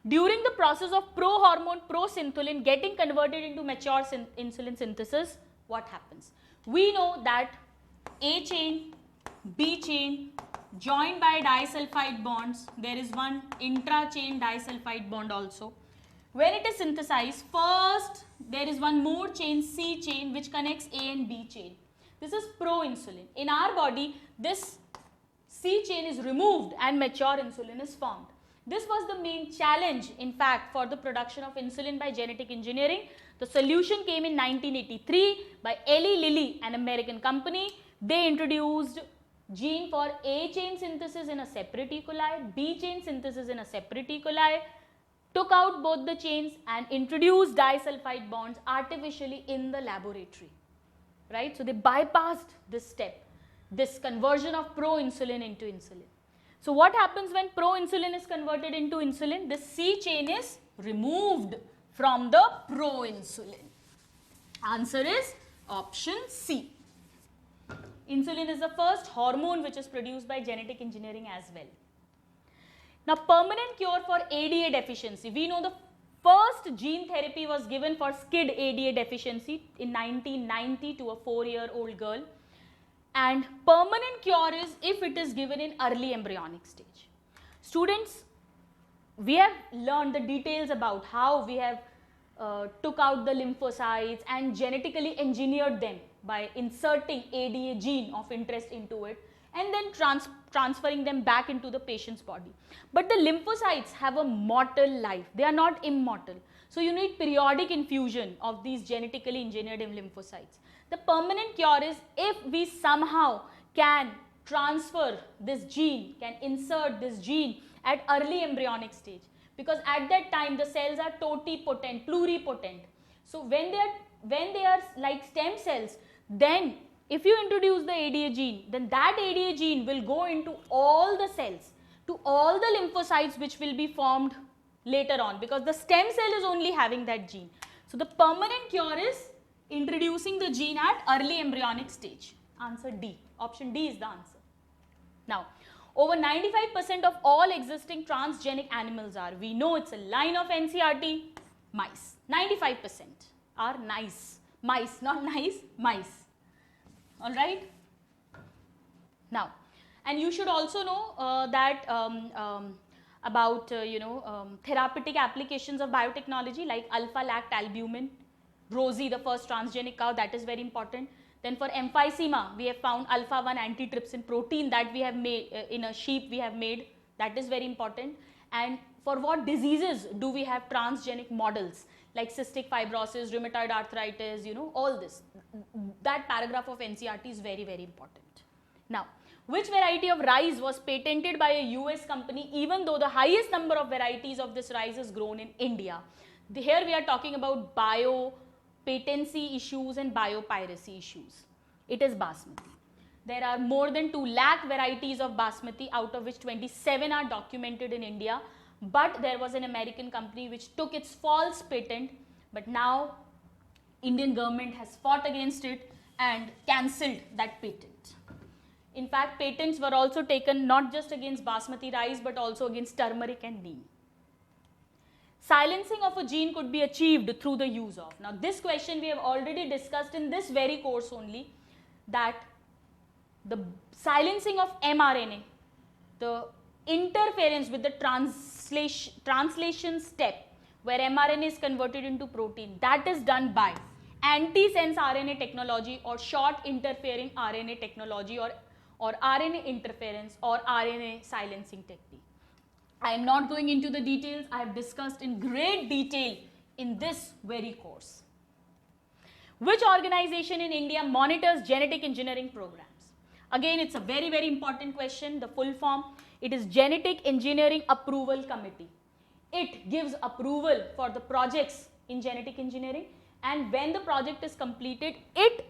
during the process of prohormone prosyntholin getting converted into mature insulin synthesis, what happens? We know that A chain, B chain, joined by disulfide bonds. There is one intra-chain disulfide bond also. When it is synthesized, first there is one more chain, C chain, which connects A and B chain. This is proinsulin. In our body, this C chain is removed and mature insulin is formed. This was the main challenge, in fact, for the production of insulin by genetic engineering. The solution came in 1983 by Eli Lilly, an American company. They introduced gene for A chain synthesis in a separate E. coli, B chain synthesis in a separate E. coli, took out both the chains and introduced disulfide bonds artificially in the laboratory, right? So, they bypassed this step, this conversion of proinsulin into insulin. So, what happens when proinsulin is converted into insulin? This C chain is removed from the proinsulin. Answer is option C. Insulin is the first hormone which is produced by genetic engineering as well. Now, permanent cure for ADA deficiency. We know the first gene therapy was given for SCID ADA deficiency in 1990 to a 4-year-old girl. And permanent cure is if it is given in early embryonic stage. Students, we have learned the details about how we have took out the lymphocytes and genetically engineered them by inserting ADA gene of interest into it and then transferring them back into the patient's body. But the lymphocytes have a mortal life. They are not immortal. So, you need periodic infusion of these genetically engineered lymphocytes. The permanent cure is if we somehow can transfer this gene, can insert this gene at early embryonic stage, because at that time the cells are totipotent, pluripotent. So, when they are like stem cells, then if you introduce the ADA gene, then that ADA gene will go into all the cells, to all the lymphocytes which will be formed later on, because the stem cell is only having that gene. So the permanent cure is introducing the gene at early embryonic stage. Answer D. Option D is the answer. Now, over 95% of all existing transgenic animals are, we know it's a line of NCERT, mice. 95% are nice. Mice, not nice, mice. Alright? Now, and you should also know that about therapeutic applications of biotechnology like alpha-lactalbumin, Rosie, the first transgenic cow, that is very important. Then for emphysema, we have found alpha-1 antitrypsin protein that we have made in a sheep we have made, that is very important. And for what diseases do we have transgenic models like cystic fibrosis, rheumatoid arthritis, all this. That paragraph of NCERT is very, very important. Now, which variety of rice was patented by a US company even though the highest number of varieties of this rice is grown in India? Here we are talking about bio-patency issues and biopiracy issues. It is Basmati. There are more than 2 lakh varieties of Basmati, out of which 27 are documented in India. But there was an American company which took its false patent, but now Indian government has fought against it and cancelled that patent. In fact, patents were also taken not just against Basmati rice but also against turmeric and neem. Silencing of a gene could be achieved through the use of. Now, this question we have already discussed in this very course only, that the silencing of mRNA, the interference with the translation step where mRNA is converted into protein, that is done by antisense RNA technology or short interfering RNA technology or RNA interference or RNA silencing technique. I am not going into the details. I have discussed in great detail in this very course. Which organization in India monitors genetic engineering programs? Again, it's a very, very important question. The full form, it is Genetic Engineering Approval Committee. It gives approval for the projects in genetic engineering, and when the project is completed, it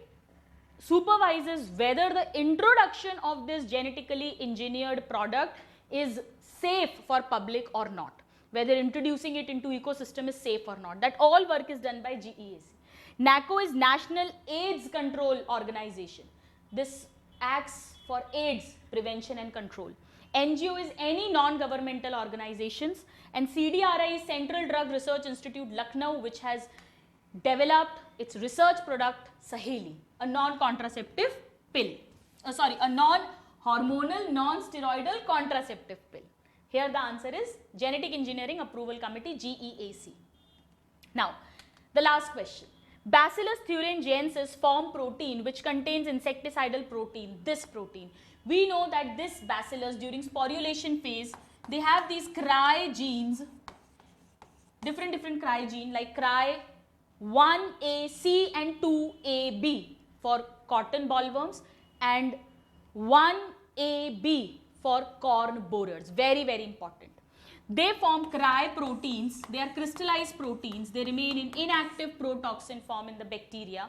supervises whether the introduction of this genetically engineered product is safe for public or not, whether introducing it into ecosystem is safe or not. That all work is done by GEAC. NACO is National AIDS Control Organization. This acts for AIDS prevention and control. NGO is any non-governmental organizations, and CDRI is Central Drug Research Institute, Lucknow, which has developed its research product Saheli, a non-contraceptive pill. A non-hormonal, non-steroidal contraceptive pill. Here the answer is Genetic Engineering Approval Committee, GEAC. Now, the last question. Bacillus thuringiensis form protein which contains insecticidal protein, this protein. We know that this bacillus during sporulation phase, they have these cry genes, different cry gene like cry 1AC and 2AB for cotton bollworms and 1AB for corn borers. Very, very important. They form cry proteins. They are crystallized proteins. They remain in inactive protoxin form in the bacteria.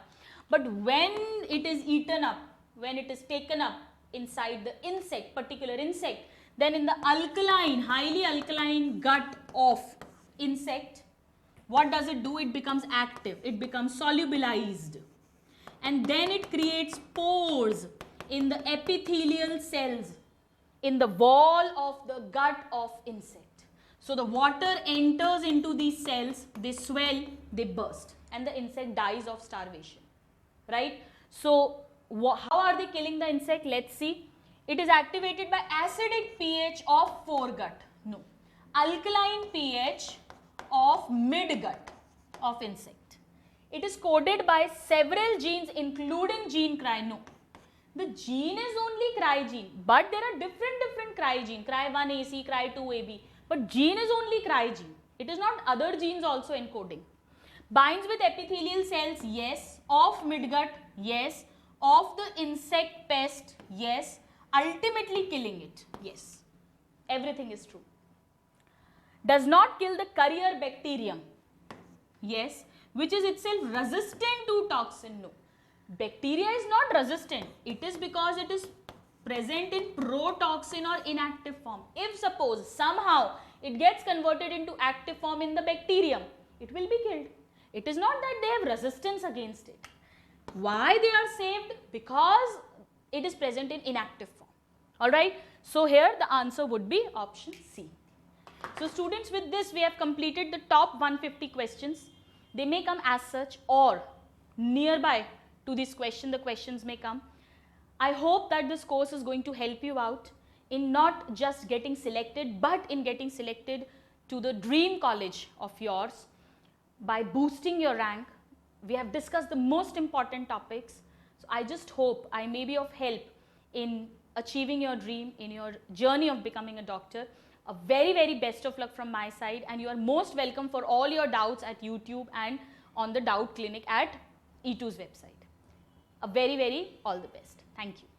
But when it is eaten up, when it is taken up inside the insect, particular insect, then in the alkaline, highly alkaline gut of insect, what does it do? It becomes active. It becomes solubilized. And then it creates pores in the epithelial cells in the wall of the gut of insect. So the water enters into these cells, they swell, they burst, and the insect dies of starvation, right? So how are they killing the insect? Let's see. It is activated by acidic pH of foregut. No. Alkaline pH of midgut of insect. It is coded by several genes including gene cry. No. The gene is only cry gene, but there are different cry gene, cry 1AC, cry 2AB, but gene is only cry gene. It is not other genes also encoding. Binds with epithelial cells, yes. Of midgut, yes. Of the insect pest, yes. Ultimately killing it, yes. Everything is true. Does not kill the carrier bacterium, yes. Which is itself resistant to toxin, no. Bacteria is not resistant. It is because it is present in protoxin or inactive form. If suppose somehow it gets converted into active form in the bacterium, it will be killed. It is not that they have resistance against it. Why they are saved? Because it is present in inactive form. Alright, so here the answer would be option C. So students, with this we have completed the top 150 questions. They may come as such or nearby to this question, the questions may come. I hope that this course is going to help you out in not just getting selected, but in getting selected to the dream college of yours by boosting your rank. We have discussed the most important topics. So I just hope I may be of help in achieving your dream, in your journey of becoming a doctor. A very, very best of luck from my side, and you are most welcome for all your doubts at YouTube and on the Doubt Clinic at E2's website. A very, very all the best. Thank you.